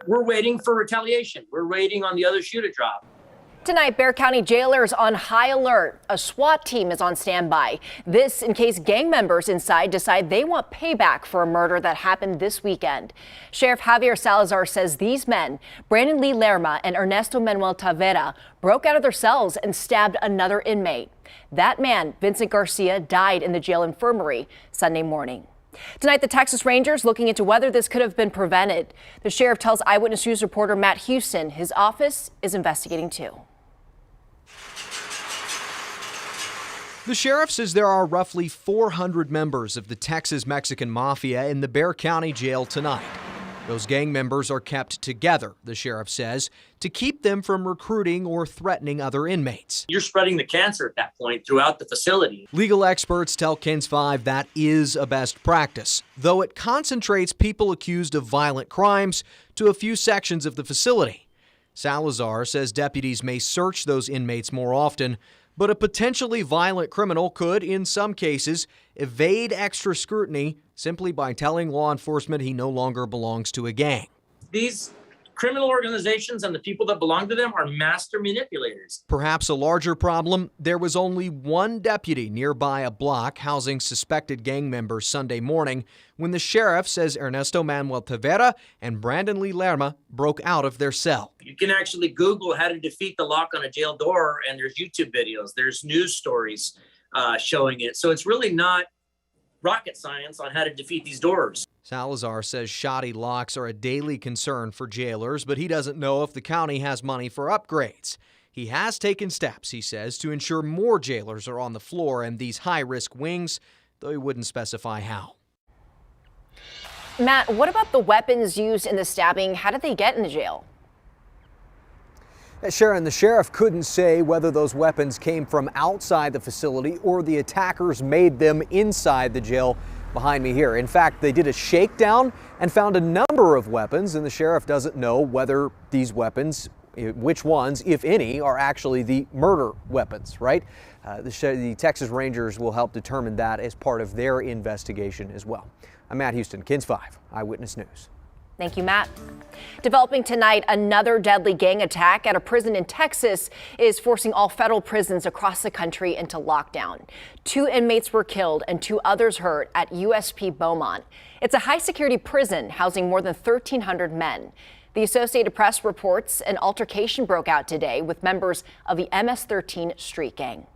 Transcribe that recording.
We're waiting for retaliation. We're waiting on the other shoe to drop. Tonight, Bexar County jailers on high alert. A SWAT team is on standby. This in case gang members inside decide they want payback for a murder that happened this weekend. Sheriff Javier Salazar says these men, Brandon Lee Lerma and Ernesto Manuel Tavera, broke out of their cells and stabbed another inmate. That man, Vincent Garcia, died in the jail infirmary Sunday morning. Tonight, the Texas Rangers looking into whether this could have been prevented. The sheriff tells Eyewitness News reporter Matt Houston his office is investigating too. The sheriff says there are roughly 400 members of the Texas Mexican Mafia in the Bexar County Jail tonight. Those gang members are kept together, the sheriff says, to keep them from recruiting or threatening other inmates. You're spreading the cancer at that point throughout the facility. Legal experts tell KENS 5 that is a best practice, though it concentrates people accused of violent crimes to a few sections of the facility. Salazar says deputies may search those inmates more often, but a potentially violent criminal could, in some cases, evade extra scrutiny simply by telling law enforcement he no longer belongs to a gang. These criminal organizations and the people that belong to them are master manipulators. Perhaps a larger problem, there was only one deputy nearby a block housing suspected gang members Sunday morning when the sheriff says Ernesto Manuel Tavera and Brandon Lee Lerma broke out of their cell. You can actually Google how to defeat the lock on a jail door, and there's YouTube videos, there's news stories showing it. So it's really not rocket science on how to defeat these doors. Salazar says shoddy locks are a daily concern for jailers, but he doesn't know if the county has money for upgrades. He has taken steps, he says, to ensure more jailers are on the floor in these high-risk wings, though he wouldn't specify how. Matt, what about the weapons used in the stabbing? How did they get in the jail? Sharon, the sheriff couldn't say whether those weapons came from outside the facility or the attackers made them inside the jail behind me here. In fact, they did a shakedown and found a number of weapons, and the sheriff doesn't know whether these weapons, which ones, if any, are actually the murder weapons, right? The Texas Rangers will help determine that as part of their investigation as well. I'm Matt Houston, KENS 5, Eyewitness News. Thank you, Matt. Developing tonight, another deadly gang attack at a prison in Texas is forcing all federal prisons across the country into lockdown. 2 inmates were killed and 2 others hurt at USP Beaumont. It's a high-security prison housing more than 1,300 men. The Associated Press reports an altercation broke out today with members of the MS-13 street gang.